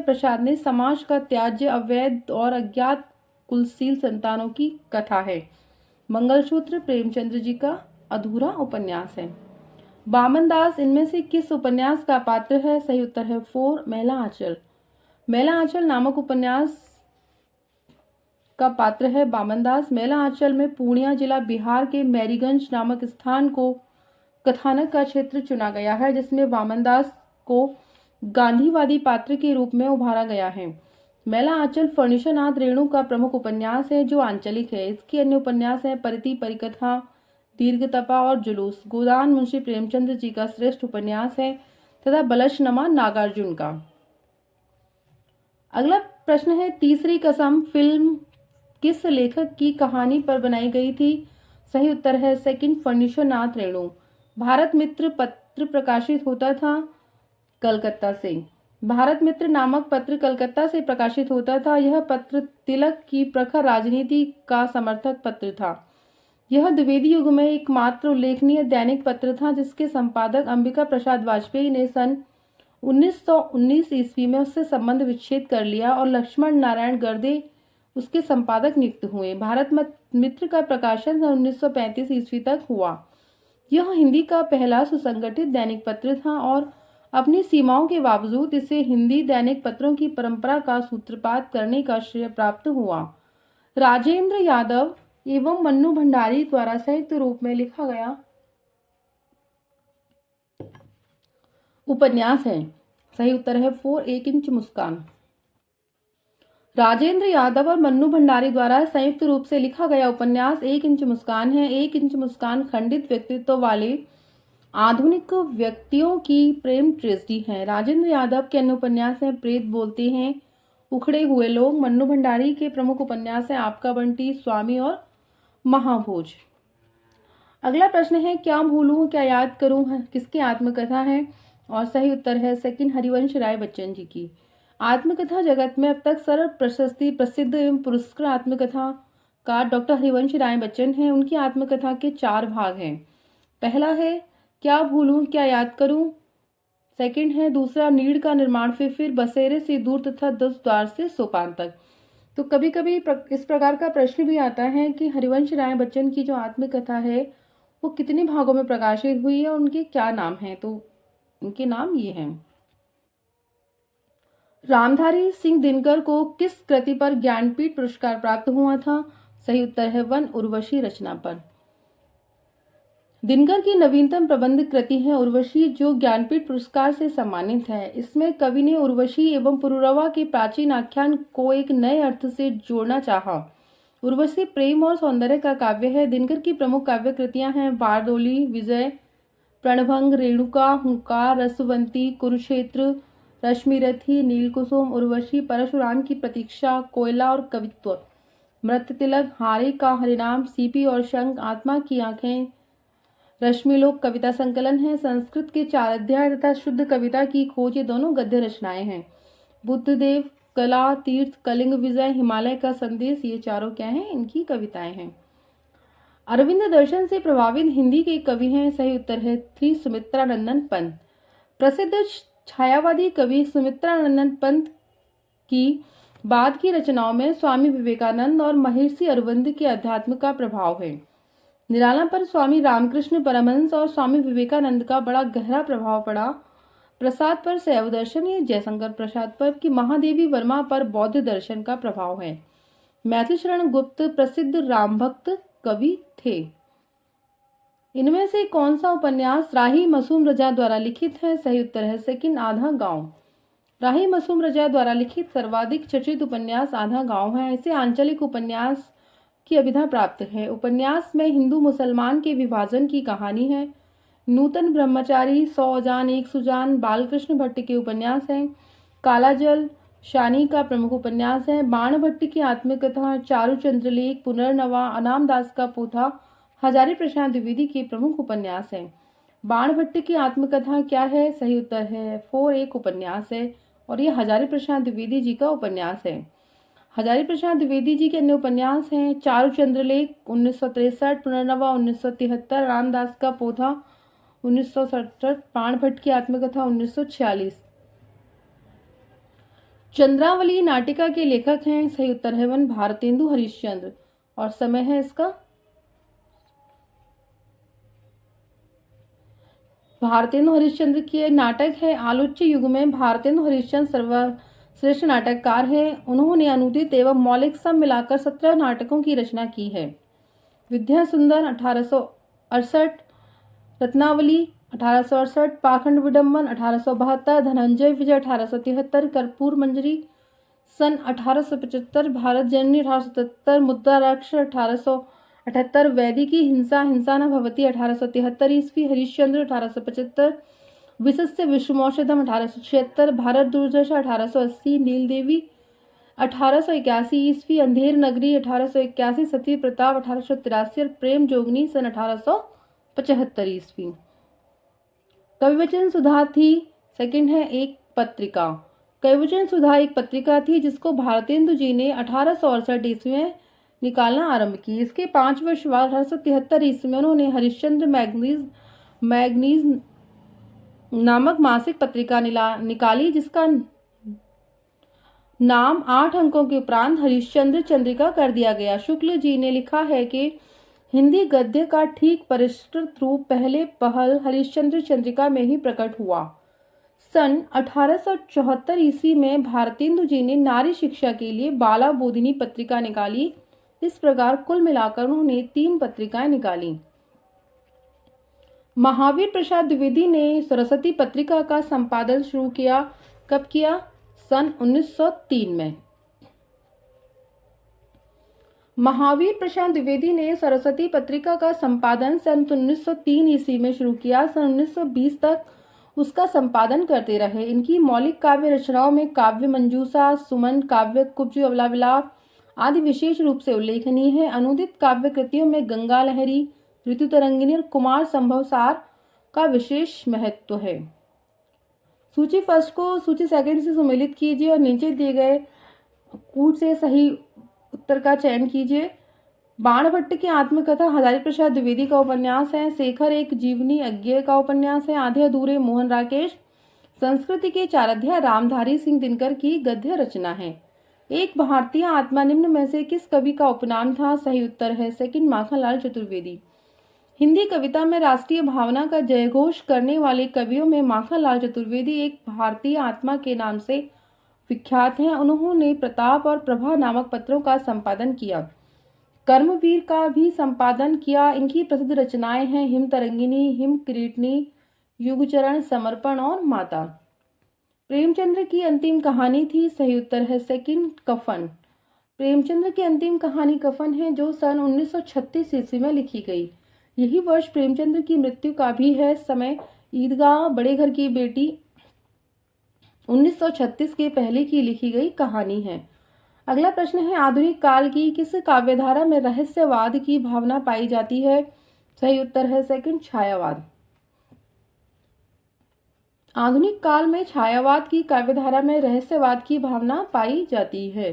प्रसाद ने समाज का त्याज्य, अवैध और अज्ञात कुलशील संतानों की कथा है। मंगलसूत्र प्रेमचंद्र जी का अधूरा उपन्यास है। बामन दास इनमें से किस उपन्यास का पात्र है? सही उत्तर है 4 मेला आंचल। मेला आंचल नामक उपन्यास का पात्र है बामन दास। मेला आंचल में पूर्णिया जिला बिहार के मैरीगंज नामक स्थान को कथानक का क्षेत्र चुना गया है, जिसमें बामन दास को गांधीवादी पात्र के रूप में उभारा गया है। मेला आंचल फर्निशरनाथ रेणु का प्रमुख उपन्यास है जो आंचलिक है। इसके अन्य उपन्यास हैं परिति, परिकथा, दीर्घतपा और जुलूस। गोदान मुंशी प्रेमचंद्र जी का श्रेष्ठ उपन्यास है तथा बलशनमा नागार्जुन का। अगला प्रश्न है, तीसरी कसम फिल्म किस लेखक की कहानी पर बनाई गई थी? सही उत्तर है 2 फर्निशरनाथ रेणु। भारत मित्र पत्र प्रकाशित होता था कलकत्ता से। भारत मित्र नामक पत्र कलकत्ता से प्रकाशित होता था। यह पत्र तिलक की प्रखर राजनीति का समर्थक पत्र था। यह द्विवेदी युग में एकमात्र उल्लेखनीय दैनिक पत्र था जिसके संपादक अंबिका प्रसाद वाजपेयी ने सन 1919 ईस्वी में उससे संबंध विच्छेद कर लिया और लक्ष्मण नारायण गर्दे उसके संपादक नियुक्त हुए। भारत मित्र का प्रकाशन सन 1935 ईस्वी तक हुआ। यह हिंदी का पहला सुसंगठित दैनिक पत्र था और अपनी सीमाओं के बावजूद इसे हिंदी दैनिक पत्रों की परंपरा का सूत्रपात करने का श्रेय प्राप्त हुआ। राजेंद्र यादव एवं मन्नू भंडारी द्वारा संयुक्त रूप में लिखा गया उपन्यास है। सही उत्तर है 4 1 इंच मुस्कान। राजेंद्र यादव और मन्नू भंडारी द्वारा संयुक्त रूप से लिखा गया उपन्यास 1 इंच मुस्कान है। 1 इंच मुस्कान खंडित व्यक्तित्व वाले आधुनिक व्यक्तियों की प्रेम ट्रेजेडी है। राजेंद्र यादव के अन्य उपन्यास हैं प्रेत बोलते हैं, उखड़े हुए लोग। मन्नू भंडारी के प्रमुख उपन्यास हैं आपका बंटी, स्वामी और महाभोज। अगला प्रश्न है क्या भूलूं क्या याद करूं है किसकी आत्मकथा है, और सही उत्तर है सेकंड हरिवंश राय बच्चन जी की। आत्मकथा जगत में अब तक सर्व प्रशस्ति प्रसिद्ध एवं पुरस्कृत आत्मकथा का डॉक्टर हरिवंश राय बच्चन हैं। उनकी आत्मकथा के 4 भाग हैं। पहला है क्या भूलूं क्या याद करूं, सेकंड है दूसरा नीड़ का निर्माण, फिर बसेरे से दूर तथा 10 द्वार से सोपान तक। तो कभी कभी इस प्रकार का प्रश्न भी आता है कि हरिवंश राय बच्चन की जो आत्मकथा है वो कितने भागों में प्रकाशित हुई है और उनके क्या नाम हैं। तो उनके नाम ये हैं। रामधारी सिंह दिनकर को किस कृति पर ज्ञानपीठ पुरस्कार प्राप्त हुआ था, सही उत्तर है वन उर्वशी रचना पर। दिनकर की नवीनतम प्रबंध कृति है उर्वशी, जो ज्ञानपीठ पुरस्कार से सम्मानित है। इसमें कवि ने उर्वशी एवं पुरुरवा के प्राचीन आख्यान को एक नए अर्थ से जोड़ना चाहा। उर्वशी प्रेम और सौंदर्य का काव्य है। दिनकर की प्रमुख काव्य कृतियां हैं बारदोली, विजय, प्रणभंग, रेणुका, हुंकार, रसवंती, कुरुक्षेत्र, रश्मिरथी, नीलकुसुम, उर्वशी, परशुराम की प्रतीक्षा, कोयला और कवित्व, मृत तिलक, हारे का हरिनाम, सीपी और शंख, आत्मा की आंखें, रश्मिलोक कविता संकलन है। संस्कृत के 4 अध्याय तथा शुद्ध कविता की खोज ये दोनों गद्य रचनाएं हैं। बुद्धदेव, कला, तीर्थ, कलिंग विजय, हिमालय का संदेश, ये चारों क्या हैं, इनकी कविताएं हैं। अरविंद दर्शन से प्रभावित हिंदी के कवि हैं, सही उत्तर है 3 सुमित्रानंदन पंत। प्रसिद्ध छायावादी कवि सुमित्रानंदन पंत की बाद की रचनाओं में स्वामी विवेकानंद और महर्षि अरविंद के अध्यात्म का प्रभाव है। निराला पर स्वामी रामकृष्ण परमहंस और स्वामी विवेकानंद का बड़ा गहरा प्रभाव पड़ा। प्रसाद पर शैव दर्शन, ये जयशंकर प्रसाद पर की महादेवी वर्मा पर बौद्ध दर्शन का प्रभाव है। मैथिली शरण गुप्त प्रसिद्ध रामभक्त कवि थे। इनमें से कौन सा उपन्यास राही मासूम रजा द्वारा लिखित है, सही उत्तर है सेकंड आधा गांव। राही मासूम रजा द्वारा लिखित सर्वाधिक चर्चित उपन्यास आधा गांव है। इसे आंचलिक उपन्यास की अभिधा प्राप्त है। उपन्यास में हिंदू मुसलमान के विभाजन की कहानी है। नूतन ब्रह्मचारी, 100 अजान एक सुजान बालकृष्ण भट्ट के उपन्यास हैं। काला जल शानी का प्रमुख उपन्यास है। बाण भट्ट की आत्मकथा, चारु चंद्रलेख, पुनर्नवा, अनाम दास का पोथा, हजारी प्रसाद द्विवेदी के प्रमुख उपन्यास हैं। बाण भट्ट की आत्मकथा क्या है, सही उत्तर है 4 एक उपन्यास है और ये हजारी प्रसाद द्विवेदी जी का उपन्यास है। हजारी प्रसाद द्विवेदी जी के अन्य उपन्यास हैं चारु चंद्रलेख 1963, पुनर्नवा 1973, रामदास का पोथा 1967, बाण भट्ट की आत्मकथा 1946। चंद्रावली नाटिका के लेखक हैं, सही उत्तर है वन भारतेंदु हरिश्चंद्र और समय है इसका भारतेंदु हरिश्चंद्र की नाटक है आलोच्य युग में। भारतेंदु हरिश्चंद्र सर्वश्रेष्ठ नाटककार है। उन्होंने अनुदित एवं मौलिक सब मिलाकर 17 नाटकों की रचना की है। विद्या सुंदर 1868, रत्नावली 1868, पाखंड विडम्बन 1872, धनंजय विजय 1873, कर्पूर मंजरी सन 1875, भारत जननी 1877, मुद्दा राक्ष 1878, वैदिकी हिंसा हिंसा न भवती 1873 ईस्वी, हरिश्चंद्र 1875, विशस्य विश्वमौषधम 1876, भारत दुर्दशा 1880, नीलदेवी 1881 ईस्वी, अंधेर नगरी 1881, सती प्रताप 1883 और प्रेम जोगनी सन 1875 ईस्वी। कविवचन सुधा थी, सेकंड है एक पत्रिका। कविवचन सुधा एक पत्रिका थी जिसको भारतेंदु जी ने 1868 ईस्वी में निकालना आरंभ की। इसके 5 वर्ष बाद 1873 ईस्वी में उन्होंने हरिश्चंद्र मैगनीज नामक मासिक पत्रिका निकाली जिसका नाम 8 अंकों के उपरांत हरिश्चंद्र चंद्रिका कर दिया गया। शुक्ल जी ने लिखा है कि हिंदी गद्य का ठीक परिष्कृत रूप पहले पहल हरिश्चंद्र चंद्रिका में ही प्रकट हुआ। सन 1874 ईस्वी में भारतेंदु जी ने नारी शिक्षा के लिए बाला बोधिनी पत्रिका निकाली। इस प्रकार कुल मिलाकर उन्होंने 3 पत्रिकाएं निकाली। महावीर प्रसाद द्विवेदी ने सरस्वती पत्रिका का संपादन शुरू किया। कब किया? सन 1903 में। महावीर प्रशांत द्विवेदी ने सरस्वती पत्रिका का संपादन सन 1903 ईस्वी में शुरू किया। सन 1920 तक उसका संपादन करते रहे। इनकी मौलिक काव्य रचनाओं में काव्य मंजूषा, सुमन, काव्य कुब्ज, अबला विलाप आदि विशेष रूप से उल्लेखनीय है। अनुदित काव्य कृतियों में गंगा लहरी, ऋतु तरंगिणी और कुमार संभव सार का विशेष महत्व है। सूची फर्स्ट को सूची सेकंड से सम्मिलित कीजिए और नीचे दिए गए कूट से सही उत्तर का चयन कीजिए। बाणभट्ट की आत्मकथा हजारी प्रसाद द्विवेदी का उपन्यास है। शेखर एक जीवनी अज्ञेय का उपन्यास है। आधे अधूरे मोहन राकेश। संस्कृति के 4 अध्याय रामधारी सिंह दिनकर की गद्य रचना है। एक भारतीय आत्मा निम्न में से किस कवि का उपनाम था? सही उत्तर है सेकंड माखनलाल चतुर्वेदी। हिंदी कविता में राष्ट्रीय भावना का जयघोष करने वाले कवियों में माखनलाल चतुर्वेदी एक भारतीय आत्मा के नाम से विख्यात हैं। उन्होंने प्रताप और प्रभा नामक पत्रों का संपादन किया। कर्मवीर का भी संपादन किया। इनकी प्रसिद्ध रचनाएं हैं हिम तरंगिनी, हिम किरीटनी, युगचरण, समर्पण और माता। प्रेमचंद्र की अंतिम कहानी थी। सही उत्तर है सेकंड कफन। प्रेमचंद्र की अंतिम कहानी कफन है जो सन 1936 ईस्वी में लिखी गई। यही वर्ष प्रेमचंद्र की मृत्यु का भी है। समय ईदगाह, बड़े घर की बेटी 1936 के पहले की लिखी गई कहानी है। अगला प्रश्न है आधुनिक काल की किस काव्यधारा में रहस्यवाद की भावना पाई जाती है? सही उत्तर है सेकंड छायावाद। आधुनिक काल में छायावाद की काव्यधारा में रहस्यवाद की भावना पाई जाती है।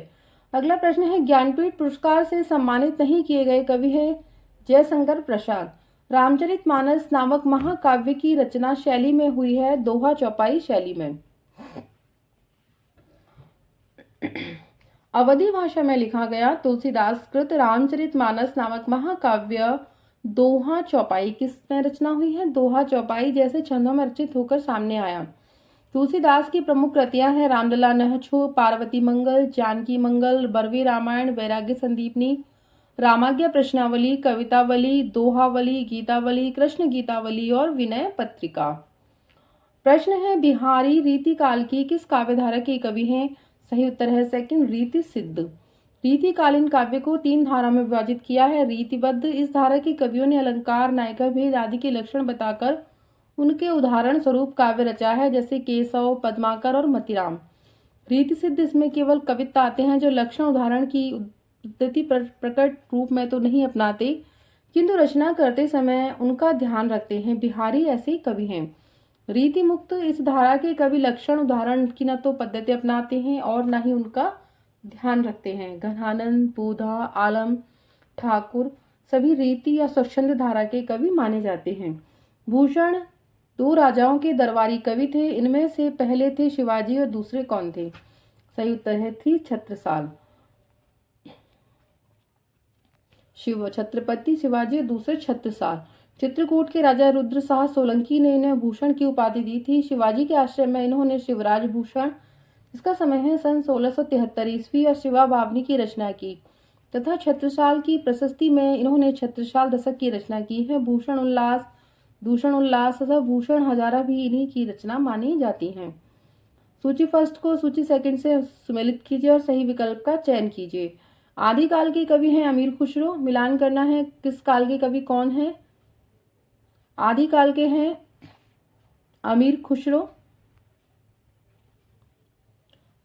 अगला प्रश्न है ज्ञानपीठ पुरस्कार से सम्मानित नहीं किए गए कवि है जयशंकर प्रसाद। रामचरितमानस नामक महाकाव्य की रचना शैली में हुई है दोहा चौपाई शैली में। अवधी भाषा में लिखा गया तुलसीदास कृत रामचरितमानस नामक महाकाव्य दोहा चौपाई किसमें रचना हुई है? दोहा चौपाई जैसे छंदों में रचित होकर सामने आया। तुलसीदास की प्रमुख कृतियां हैं रामलला नहछो, पार्वती मंगल, जानकी मंगल, बरवे रामायण, वैराग्य संदीपनी, रामाज्ञा प्रश्नावली, कवितावली, दोहावली, गीतावली, कृष्ण गीतावली और विनय पत्रिका। प्रश्न है बिहारी रीतिकाल की किस काव्यधारा के कवि हैं? सही उत्तर है सेकंड रीति सिद्ध। रीतिकालीन काव्य को 3 धारा में विभाजित किया है। रीतिबद्ध, इस धारा के कवियों ने अलंकार, नायिका भेद आदि के लक्षण बताकर उनके उदाहरण स्वरूप काव्य रचा है जैसे केशव, पद्माकर और मतिराम। रीति सिद्ध, इसमें केवल कविता आते हैं जो लक्षण उदाहरण की पद्धति प्रकट रूप में तो नहीं अपनाते किंतु रचना करते समय उनका ध्यान रखते हैं। बिहारी ऐसे कवि हैं। रीति मुक्त, इस धारा के कवि लक्षण उदाहरण की न तो पद्धति अपनाते हैं और न ही उनका ध्यान रखते हैं। घनानंद, बोधा, आलम, ठाकुर सभी रीति या स्वच्छंद धारा के कवि माने जाते हैं। भूषण 2 राजाओं के दरबारी कवि थे। इनमें से पहले थे शिवाजी और दूसरे कौन थे? सही उत्तर है थी छत्रसाल। छत्रपति शिवाजी और दूसरे छत्रसाल। चित्रकूट के राजा रुद्र शाह सोलंकी ने इन्हें भूषण की उपाधि दी थी। शिवाजी के आश्रय में इन्होंने शिवराज भूषण, इसका समय है सन 1673 ईस्वी, और शिवा बावनी की रचना की तथा छत्रसाल की प्रशस्ति में इन्होंने छत्रसाल दशक की रचना की है। भूषण उल्लास, दूषण उल्लास तथा भूषण हजारा भी इन्हीं की रचना मानी जाती हैं। सूची फर्स्ट को सूची सेकंड से सम्मिलित कीजिए और सही विकल्प का चयन कीजिए। आदिकाल के कवि हैं अमीर खुसरो। मिलान करना है किस काल के कवि कौन है? आदिकाल के हैं अमीर खुसरो।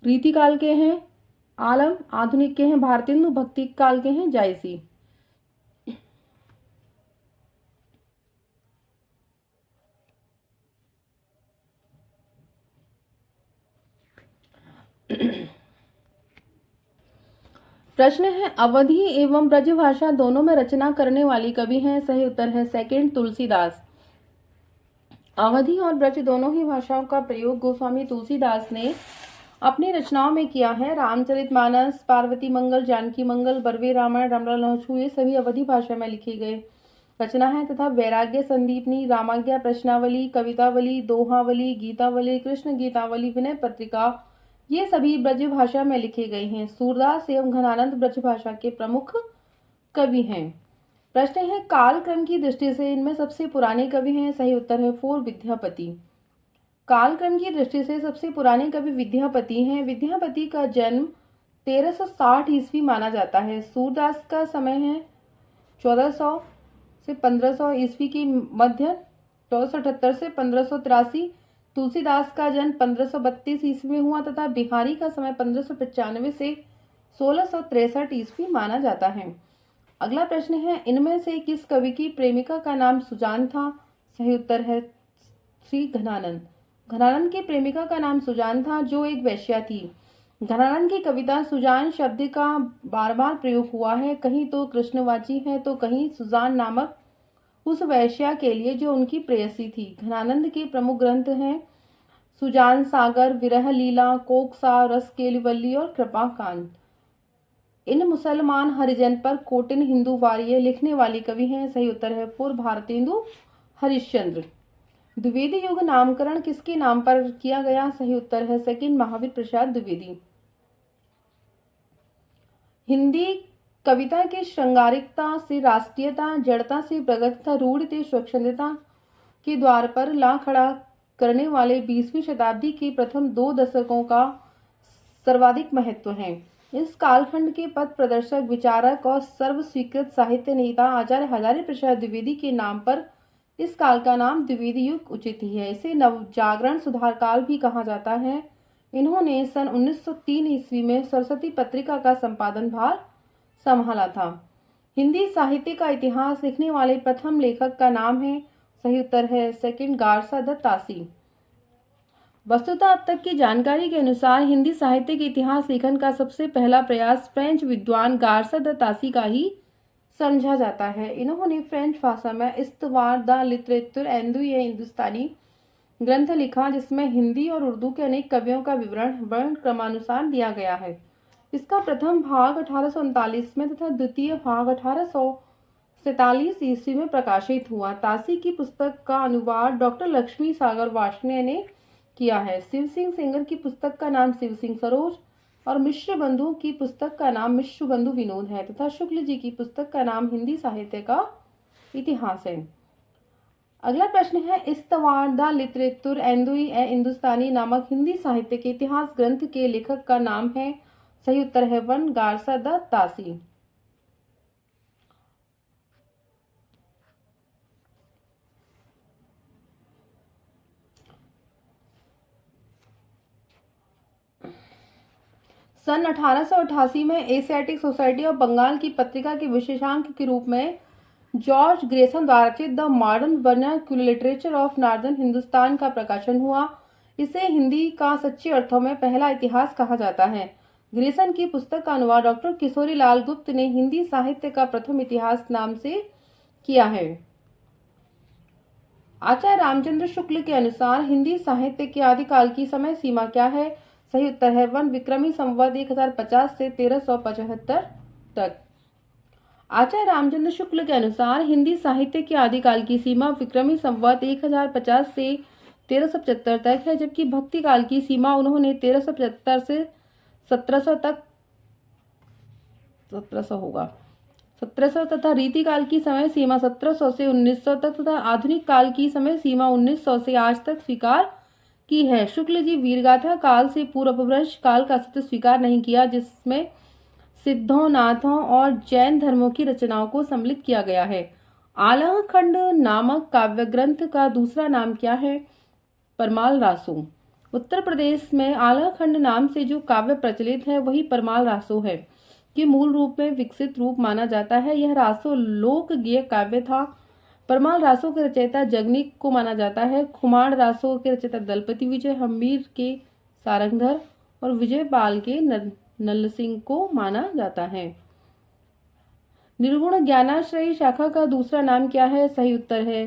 रीतिकाल के हैं आलम। आधुनिक के हैं भारतेंदु। भक्ति काल के हैं जायसी। प्रश्न है अवधी एवं ब्रजभाषा दोनों में रचना करने वाली कवि हैं? सही उत्तर है सेकंड तुलसीदास। अवधी और ब्रज दोनों ही भाषाओं का प्रयोग गोस्वामी तुलसीदास ने अपनी रचनाओं में किया है। रामचरितमानस, पार्वती मंगल, जानकी मंगल, बरवे रामायण, रामलला नहछो ये सभी अवधी भाषा में लिखे गए रचना है तथा वैराग्य संदीपनी, रामाज्ञा प्रश्नावली, कवितावली, दोहावली, गीतावली, कृष्ण गीतावली, विनय पत्रिका ये सभी ब्रज भाषा में लिखे गए हैं। सूरदास एवं घनानंद ब्रज भाषा के प्रमुख कवि हैं। प्रश्न है कालक्रम की दृष्टि से इनमें सबसे पुराने कवि हैं? सही उत्तर है 4 विद्यापति। कालक्रम की दृष्टि से सबसे पुराने कवि विद्यापति हैं। विद्यापति का जन्म 1360 ईस्वी माना जाता है। सूरदास का समय है 1400 से 1500 ईस्वी की मध्य, 1478 से 1583। तुलसीदास का जन्म 1532 ईस्वी में हुआ तथा बिहारी का समय 1595 से 1663 ईस्वी माना जाता है। अगला प्रश्न है, इनमें से किस कवि की प्रेमिका का नाम सुजान था? सही उत्तर है श्री घनानंद। घनानंद की प्रेमिका का नाम सुजान था, जो एक वेश्या थी। घनानंद की कविता सुजान शब्द का बार बार प्रयोग हुआ है, कहीं तो कृष्णवाची है तो कहीं सुजान नामक उस वेश्या के लिए जो उनकी प्रेयसी थी। घनानंद के प्रमुख ग्रंथ हैं सुजान सागर, विरह लीला, कोकसा, रसकेलिवल्ली और कृपाकांत। इन मुसलमान हरिजन पर कोटिन हिंदू वार्य लिखने वाली कवि हैं। सही उत्तर है पूर्व भारतेंदु हरिश्चंद्र। द्विवेदी युग नामकरण किसके नाम पर किया गया? सही उत्तर है सेकंड महावीर प्रसाद द्विवेदी। हिंदी कविता की श्रृंगारिकता से राष्ट्रीयता, जड़ता से प्रगति, रूढ़ स्वच्छंदता के द्वार पर ला खड़ा करने वाले 20वीं शताब्दी के प्रथम 2 दशकों का सर्वाधिक महत्व है। इस कालखंड के पथ प्रदर्शक, विचारक और सर्व स्वीकृत साहित्य नेता आचार्य हजारी प्रसाद द्विवेदी के नाम पर इस काल का नाम द्विवेदी युग उचित ही है। इसे नवजागरण सुधार काल भी कहा जाता है। इन्होंने सन 1903 ईस्वी में सरस्वती पत्रिका का संपादन भार संभाला था। हिंदी साहित्य का इतिहास लिखने वाले प्रथम लेखक का नाम है, सही उत्तर है सेकंड गारसा द तासी। वस्तुतः अब तक की जानकारी के अनुसार हिंदी साहित्य के इतिहास लेखन का सबसे पहला प्रयास फ्रेंच विद्वान गारसा द तासी का ही समझा जाता है। इन्होंने फ्रेंच भाषा में इस्तवार द लिटरेचर एंडू ये हिंदुस्तानी ग्रंथ लिखा, जिसमें हिंदी और उर्दू के अनेक कवियों का विवरण वर्ण क्रमानुसार दिया गया है। इसका प्रथम भाग 1839 में तथा द्वितीय भाग 1847 ईस्वी में प्रकाशित हुआ। तासी की पुस्तक का अनुवाद डॉक्टर लक्ष्मी सागर वार्ष्णेय ने किया है। शिव सिंह सेंगर की पुस्तक का नाम शिव सिंह सरोज और मिश्र बंधु की पुस्तक का नाम मिश्र बंधु विनोद है तथा शुक्ल जी की पुस्तक का नाम हिंदी साहित्य का इतिहास है। अगला प्रश्न है, इस्तवार द लिटरेचर एंडू ए हिंदुस्तानी नामक हिंदी साहित्य के इतिहास ग्रंथ के लेखक का नाम है। सही उत्तर है वन गारसा द तासी। सन 1888 में एशियाटिक सोसाइटी ऑफ बंगाल की पत्रिका के विशेषांक के रूप में जॉर्ज ग्रेसन द्वारा रचित the modern vernacular literature of northern Hindustan का प्रकाशन हुआ। इसे हिंदी का सच्चे अर्थों में पहला इतिहास कहा जाता है। ग्रेसन की पुस्तक का अनुवाद डॉक्टर किशोरी लाल गुप्त ने हिंदी साहित्य का प्रथम इतिहास नाम से किया है। आचार्य रामचंद्र शुक्ल के अनुसार हिंदी साहित्य के आदिकाल की समय सीमा क्या है? सही उत्तर है वन विक्रमी संवत 1050 से 1375 तक। आचार्य रामचंद्र शुक्ल के अनुसार हिंदी साहित्य के आदिकाल की सीमा विक्रमी संवत 1050 से 1375 तक है, जबकि भक्ति काल की सीमा उन्होंने 1375 से 1700 तक 1700 तथा रीति काल की समय सीमा 1700 से 1900 तक तथा आधुनिक काल की समय सीमा 1900 से आज तक स्वीकार की है। शुक्ल जी वीरगाथा काल से पूर्व अपभ्रंश काल का सत्य स्वीकार नहीं किया, जिसमें सिद्धों, नाथों और जैन धर्मों की रचनाओं को सम्मिलित किया गया है। आलह खंड नामक काव्य ग्रंथ का दूसरा नाम क्या है? परमाल रासो। उत्तर प्रदेश में आलह खंड नाम से जो काव्य प्रचलित है वही परमाल रासो है, कि मूल रूप में विकसित रूप माना जाता है। यह रासो लोक गेय काव्य था। परमाल रासो के रचयिता जगनिक को माना जाता है। खुमाण रासो के रचयिता दलपति विजय, हम्बीर के सारंगधर और विजय पाल के नल्ल सिंह को माना जाता है। निर्गुण ज्ञानाश्रयी शाखा का दूसरा नाम क्या है? सही उत्तर है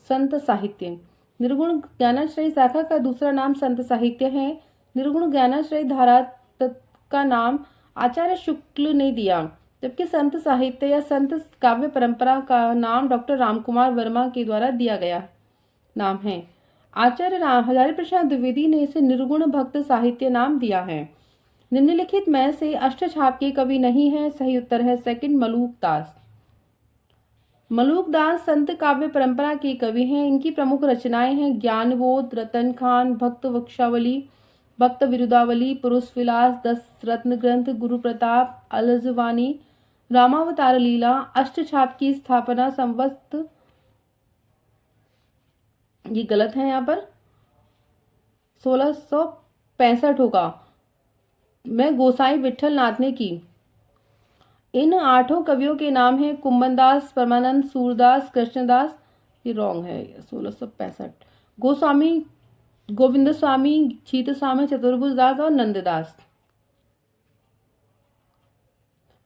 संत साहित्य। निर्गुण ज्ञानाश्रयी शाखा का दूसरा नाम संत साहित्य है। निर्गुण ज्ञानाश्रयी धारा का नाम आचार्य शुक्ल ने दिया, जबकि संत साहित्य या संत काव्य परंपरा का नाम डॉक्टर रामकुमार वर्मा के द्वारा दिया गया नाम है। आचार्य हजारी प्रसाद द्विवेदी ने इसे निर्गुण भक्त साहित्य नाम दिया है। निम्नलिखित में से अष्टछाप के कवि नहीं है। सही उत्तर है सेकंड मलूक दास। मलूक दास संत काव्य परंपरा के कवि हैं। इनकी प्रमुख रचनाएं हैं ज्ञानबोध, रतन खान, भक्त वृक्षावली, भक्त विरुदावली, पुरुष विलास, 10 रत्न ग्रंथ, गुरु प्रताप, अलजवानी, रामावतार लीला, अष्टछाप की स्थापना संवत, ये गलत है यहाँ पर, 1665 होगा, में गोसाई विठल नाथ ने की। इन 8 कवियों के नाम हैं कुंभनदास, परमानंद, सूरदास, कृष्णदास, ये रॉन्ग है, 1665। गोस्वामी गोविंद स्वामी, चीत स्वामी, चतुर्भुज दास और नंददास।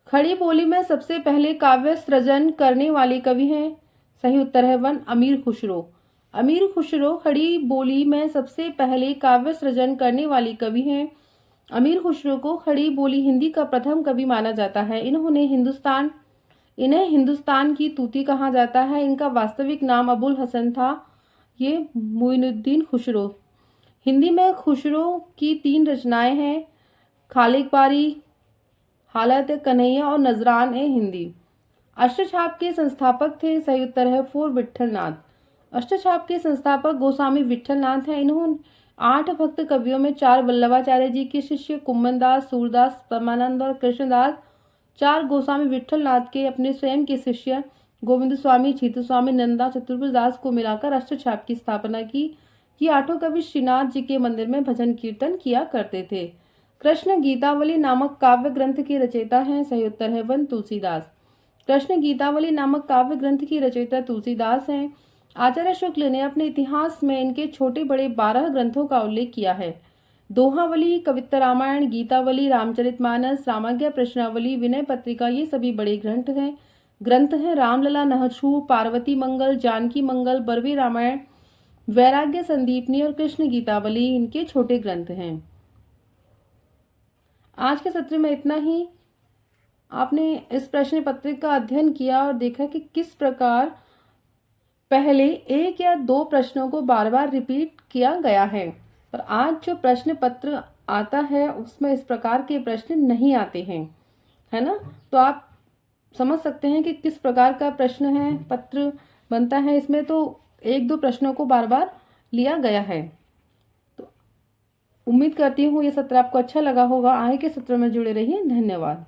खड़ी बोली में सबसे पहले काव्य सृजन करने वाले कवि हैं, सही उत्तर है 1 अमीर खुसरो। अमीर खुसरो खड़ी बोली में सबसे पहले काव्य सृजन करने वाली कवि हैं। अमीर खुसरो को खड़ी बोली हिंदी का प्रथम कवि माना जाता है। इन्हें हिंदुस्तान की तूती कहा जाता है। इनका वास्तविक नाम अबुल हसन था। ये मुइनुद्दीन खुसरो। हिंदी में खुसरो की 3 रचनाएं हैं, खालिक बारी, हालत कन्हैया और नजरान ए हिंदी। अष्टछाप के संस्थापक थे, सही उत्तर है 4 विठल नाथ। अष्टछाप के संस्थापक गोस्वामी विठल नाथ हैं। इन्होंने 8 भक्त कवियों में 4 वल्लभाचार्य जी के शिष्य कुंभनदास, सूरदास, परमानंद और कृष्णदास, 4 गोस्वामी विठल नाथ के अपने स्वयं के शिष्य गोविंद स्वामी, चीतू स्वामी, नंदा, चतुर्भुज दास को मिलाकर अष्टछाप की स्थापना की। ये 8 कवि श्रीनाथ जी के मंदिर में भजन कीर्तन किया करते थे। कृष्ण गीतावली नामक काव्य ग्रंथ के रचयिता हैं, सही उत्तर है 1 तुलसीदास। कृष्ण गीतावली नामक काव्य ग्रंथ की रचयिता तुलसीदास हैं। आचार्य शुक्ल ने अपने इतिहास में इनके छोटे बड़े 12 ग्रंथों का उल्लेख किया है। दोहावली, कवित्त रामायण, गीतावली, रामचरितमानस, रामाज्ञा प्रश्नावली, विनय पत्रिका, ये सभी बड़े ग्रंथ हैं। रामलला, नहछू, पार्वती मंगल, जानकी मंगल, बरवे रामायण, वैराग्य संदीपनी और कृष्ण गीतावली इनके छोटे ग्रंथ हैं। आज के सत्र में इतना ही। आपने इस प्रश्न पत्रिका का अध्ययन किया और देखा कि किस प्रकार पहले 1 या 2 प्रश्नों को बार बार रिपीट किया गया है, पर आज जो प्रश्न पत्र आता है उसमें इस प्रकार के प्रश्न नहीं आते हैं, है ना। तो आप समझ सकते हैं कि किस प्रकार का प्रश्न है पत्र बनता है। इसमें तो 1-2 प्रश्नों को बार बार लिया गया है। तो उम्मीद करती हूँ ये सत्र आपको अच्छा लगा होगा। आगे के सत्र में जुड़े रहिए। धन्यवाद।